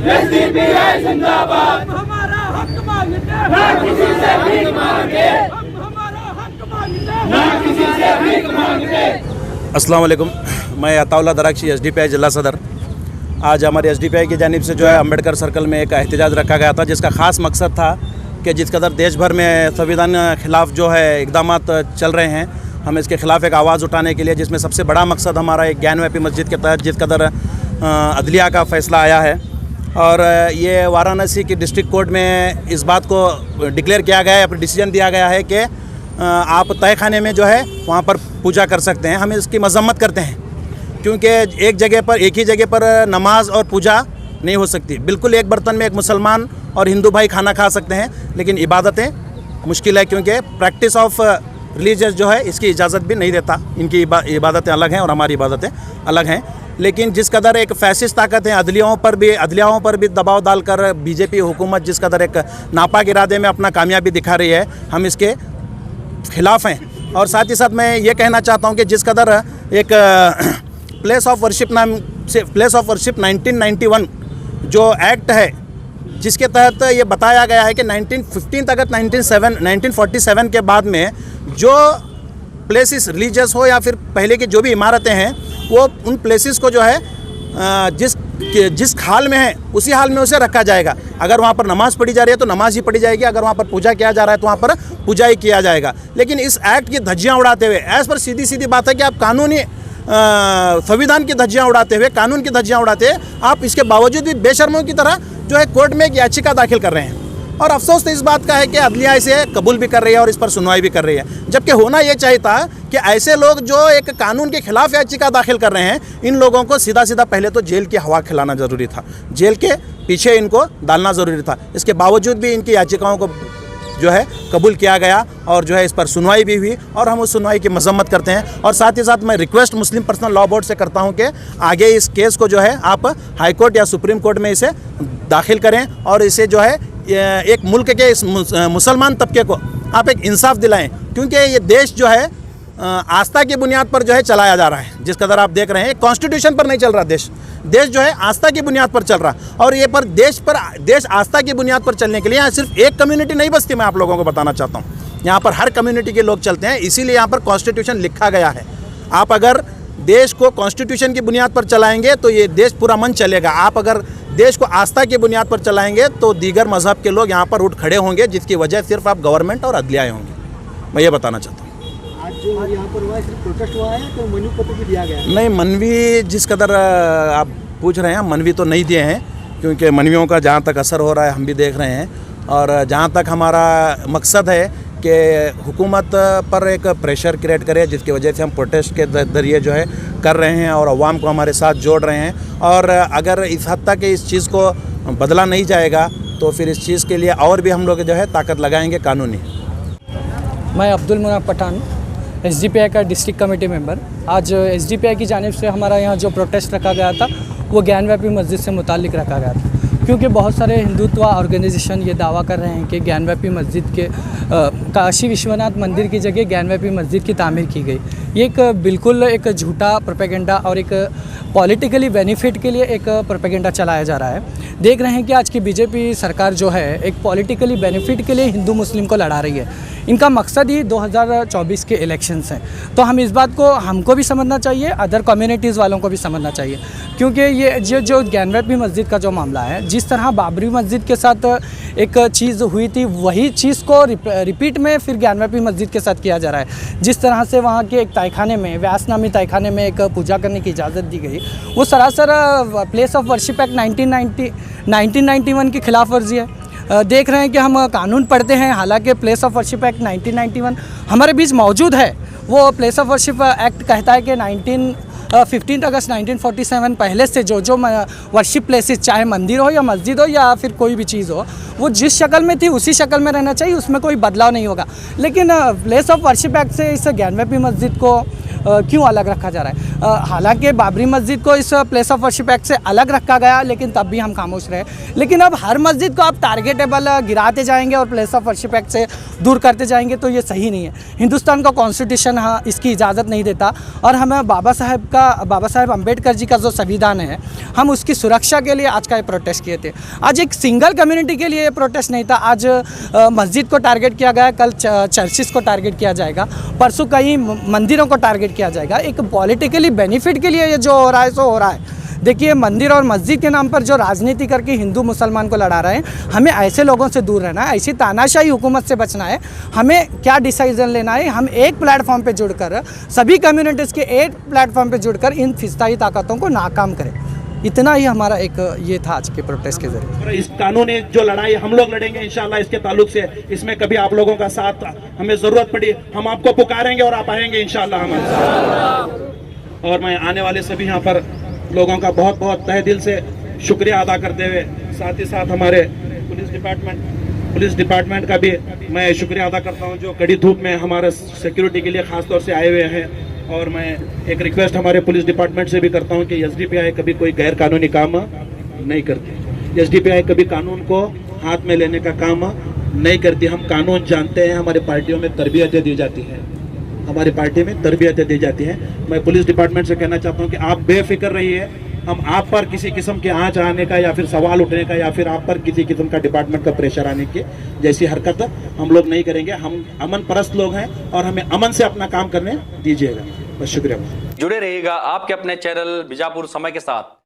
SDPI जिंदाबाद। हमारा हक मांगते हैं, ना किसी से भीख मांगे, हमारा हक मांगते हैं, ना किसी से भीख मांगे। अस्सलाम वालेकुम, मैं अताउल्ला दराक्षी एसडीपीआई जिला सदर। आज हमारे एसडीपीआई की जानिब से जो है अम्बेडकर सर्कल में एक एहतजाज रखा गया था, जिसका ख़ास मकसद था कि जिस कदर देश भर में संविधान खिलाफ जो है इक़दामात चल रहे हैं, हम इसके ख़िलाफ़ एक आवाज़ उठाने के लिए, जिसमें सबसे बड़ा मकसद हमारा एक ज्ञानव्यापी मस्जिद के तहत जिस कदर अदलिया का फ़ैसला आया है और ये वाराणसी की डिस्ट्रिक्ट कोर्ट में इस बात को डिक्लेयर किया गया है, डिसीजन दिया गया है कि आप तय खाने में जो है वहाँ पर पूजा कर सकते हैं। हम इसकी मजम्मत करते हैं क्योंकि एक ही जगह पर नमाज और पूजा नहीं हो सकती। बिल्कुल एक बर्तन में एक मुसलमान और हिंदू भाई खाना खा सकते हैं, लेकिन इबादतें मुश्किल है क्योंकि प्रैक्टिस ऑफ रिलीजियस जो है इसकी इजाज़त भी नहीं देता। इनकी इबादतें अलग हैं और हमारी इबादतें अलग हैं। लेकिन जिस कदर एक फैसिस्ट ताकत है अदलियाओं पर भी दबाव डालकर बीजेपी हुकूमत जिस कदर एक नापाक इरादे में अपना कामयाबी दिखा रही है, हम इसके ख़िलाफ़ हैं। और साथ ही साथ मैं ये कहना चाहता हूँ कि जिस कदर एक प्लेस ऑफ वर्शिप 1991 जो एक्ट है, जिसके तहत ये बताया गया है कि 15 अगस्त 1947 के बाद में जो प्लेसेस रिलीजियस हो या फिर पहले की जो भी इमारतें हैं, वो उन प्लेसेस को जो है जिस हाल में है उसी हाल में उसे रखा जाएगा। अगर वहाँ पर नमाज़ पढ़ी जा रही है तो नमाज ही पढ़ी जाएगी, अगर वहाँ पर पूजा किया जा रहा है तो वहाँ पर पूजा ही किया जाएगा। लेकिन इस एक्ट की धज्जियाँ उड़ाते हुए, एज़ पर सीधी बात है कि आप कानूनी संविधान की धज्जियाँ उड़ाते हुए, कानून की धज्जियाँ उड़ाते हुए आप इसके बावजूद भी बेशर्मों की तरह जो है कोर्ट में एक याचिका दाखिल कर रहे हैं। और अफसोस तो इस बात का है कि अदलिया इसे कबूल भी कर रही है और इस पर सुनवाई भी कर रही है, जबकि होना ये चाहिए था कि ऐसे लोग जो एक कानून के खिलाफ याचिका दाखिल कर रहे हैं, इन लोगों को सीधा पहले तो जेल की हवा खिलाना ज़रूरी था, जेल के पीछे इनको डालना ज़रूरी था। इसके बावजूद भी इनकी याचिकाओं को जो है कबूल किया गया और जो है इस पर सुनवाई भी हुई और हम उस सुनवाई की मजम्मत करते हैं। और साथ ही साथ मैं रिक्वेस्ट मुस्लिम पर्सनल लॉ बोर्ड से करता हूं कि आगे इस केस को जो है आप हाई कोर्ट या सुप्रीम कोर्ट में इसे दाखिल करें और इसे जो है एक मुल्क के इस मुसलमान तबके को आप एक इंसाफ दिलाएं, क्योंकि ये देश जो है आस्था की बुनियाद पर जो है चलाया जा रहा है। जिस कदर आप देख रहे हैं कॉन्स्टिट्यूशन पर नहीं चल रहा देश जो है आस्था की बुनियाद पर चल रहा। और ये देश आस्था की बुनियाद पर चलने के लिए यहाँ सिर्फ एक कम्युनिटी नहीं बसती, मैं आप लोगों को बताना चाहता हूँ। यहाँ पर हर कम्युनिटी के लोग चलते हैं, इसीलिए यहाँ पर कॉन्स्टिट्यूशन लिखा गया है। आप अगर देश को कॉन्स्टिट्यूशन की बुनियाद पर चलाएंगे तो ये देश पूरा मन चलेगा। आप अगर देश को आस्था की बुनियाद पर चलाएंगे तो दीगर मजहब के लोग यहाँ पर उठ खड़े होंगे, जिसकी वजह सिर्फ आप गवर्नमेंट और अदलियाएँ होंगी। मैं ये बताना चाहता हूँ। आज जो यहाँ पर हुआ है सिर्फ प्रोटेस्ट हुआ है तो मनवी पत्र भी दिया गया है? नहीं, मनवी जिस कदर आप पूछ रहे हैं, मनवी तो नहीं दिए हैं, क्योंकि मनवियों का जहाँ तक असर हो रहा है हम भी देख रहे हैं। और जहाँ तक हमारा मकसद है कि हुकूमत पर एक प्रेशर क्रिएट करे, जिसकी वजह से हम प्रोटेस्ट के ज़रिए जो है कर रहे हैं और अवाम को हमारे साथ जोड़ रहे हैं। और अगर इस हद तक इस चीज़ को बदला नहीं जाएगा तो फिर इस चीज़ के लिए और भी हम लोग जो है ताकत लगाएंगे कानूनी। मैं अब्दुल मुनाफ पठान, एसडीपीआई का डिस्ट्रिक्ट कमेटी मेंबर। आज एसडीपीआई की जानिब से हमारा यहाँ जो प्रोटेस्ट रखा गया था वो ज्ञानव्यापी मस्जिद से मुताल्लिक रखा गया था, क्योंकि बहुत सारे हिंदुत्व ऑर्गेनाइजेशन ये दावा कर रहे हैं कि ज्ञानव्यापी मस्जिद के काशी विश्वनाथ मंदिर की जगह ज्ञानव्यापी मस्जिद की तामीर की गई। ये एक बिल्कुल एक झूठा प्रोपेगेंडा और एक पॉलिटिकली बेनिफिट के लिए एक प्रोपेगेंडा चलाया जा रहा है। देख रहे हैं कि आज की बीजेपी सरकार जो है एक पॉलिटिकली बेनिफिट के लिए हिंदू मुस्लिम को लड़ा रही है। इनका मकसद ही 2024 के इलेक्शंस हैं। तो हम इस बात को हमको भी समझना चाहिए, अदर कम्युनिटीज़ वालों को भी समझना चाहिए, क्योंकि ये जो ज्ञानव्यापी मस्जिद का जो मामला है, जिस तरह बाबरी मस्जिद के साथ एक चीज़ हुई थी, वही चीज़ को रिपीट में फिर ज्ञानव्यापी मस्जिद के साथ किया जा रहा है। जिस तरह से वहाँ के एक तहखाने में, व्यास नामी तहखाने में एक पूजा करने की इजाज़त दी गई, वो सरासर प्लेस ऑफ वर्शिप एक्ट 1991 की खिलाफ वर्जी है। देख रहे हैं कि हम कानून पढ़ते हैं, हालांकि प्लेस ऑफ वर्शिप एक्ट 1991 हमारे बीच मौजूद है। वो प्लेस ऑफ वर्शिप एक्ट कहता है कि 15 अगस्त 1947 पहले से जो वर्शिप प्लेसेस, चाहे मंदिर हो या मस्जिद हो या फिर कोई भी चीज़ हो, वो जिस शक्ल में थी उसी शक्ल में रहना चाहिए, उसमें कोई बदलाव नहीं होगा। लेकिन प्लेस ऑफ वर्शिप एक्ट से इस ज्ञानव्यापी मस्जिद को क्यों अलग रखा जा रहा है? हालांकि बाबरी मस्जिद को इस प्लेस ऑफ वर्शिप एक्ट से अलग रखा गया, लेकिन तब भी हम खामोश रहे। लेकिन अब हर मस्जिद को आप टारगेटेबल गिराते जाएंगे और प्लेस ऑफ वर्शिप एक्ट से दूर करते जाएंगे तो ये सही नहीं है। हिंदुस्तान का कॉन्स्टिट्यूशन हाँ इसकी इजाज़त नहीं देता, और हमें बाबा साहेब अम्बेडकर जी का जो संविधान है, हम उसकी सुरक्षा के लिए आज का ये प्रोटेस्ट किए थे। आज एक सिंगल कम्युनिटी के लिए ये प्रोटेस्ट नहीं था। आज मस्जिद को टारगेट किया गया, कल चर्चिस को टारगेट किया जाएगा, परसों कहीं मंदिरों को टारगेट किया जाएगा। एक पॉलिटिकली बेनिफिट के लिए ये जो हो रहा है सो हो रहा है। देखिए, मंदिर और मस्जिद के नाम पर जो राजनीति करके हिंदू मुसलमान को लड़ा रहे हैं, हमें ऐसे लोगों से दूर रहना है, ऐसी तानाशाही हुकूमत से बचना है। हमें क्या डिसीजन लेना है, हम एक प्लेटफॉर्म पे जुड़कर, सभी कम्युनिटीज़ के एक प्लेटफॉर्म पे जुड़कर इन फिस्ताई ताकतों को नाकाम करें। इतना ही हमारा एक ये था आज के प्रोटेस्ट के जरिए। और इस कानूनी जो लड़ाई हम लोग लड़ेंगे इंशाल्लाह इसके ताल्लुक से, इसमें कभी आप लोगों का साथ हमें जरूरत पड़ी हम आपको पुकारेंगे और आप आएंगे इंशाल्लाह हमारे साथ। और मैं आने वाले सभी यहाँ पर लोगों का बहुत बहुत तहे दिल से शुक्रिया अदा करते हुए, साथ ही साथ हमारे पुलिस डिपार्टमेंट का भी मैं शुक्रिया अदा करता हूँ जो कड़ी धूप में हमारे सिक्योरिटी के लिए खास तौर से आए हुए हैं। और मैं एक रिक्वेस्ट हमारे पुलिस डिपार्टमेंट से भी करता हूँ कि एसडीपीआई कभी कोई गैर कानूनी काम नहीं करती। एसडीपीआई कभी कानून को हाथ में लेने का काम नहीं करती। हम कानून जानते हैं, हमारी पार्टियों में तरबियतें दी जाती हैं, हमारी पार्टी में तरबियतें दी जाती हैं। मैं पुलिस डिपार्टमेंट से कहना चाहता हूँ कि आप बेफिक्र रहिए। हम आप पर किसी किस्म के आंच आने का या फिर सवाल उठने का या फिर आप पर किसी किस्म का डिपार्टमेंट का प्रेशर आने की जैसी हरकत हम लोग नहीं करेंगे। हम अमन परस्त लोग हैं और हमें अमन से अपना काम करने दीजिएगा। बस शुक्रिया। जुड़े रहिएगा आपके अपने चैनल बीजापुर समय के साथ।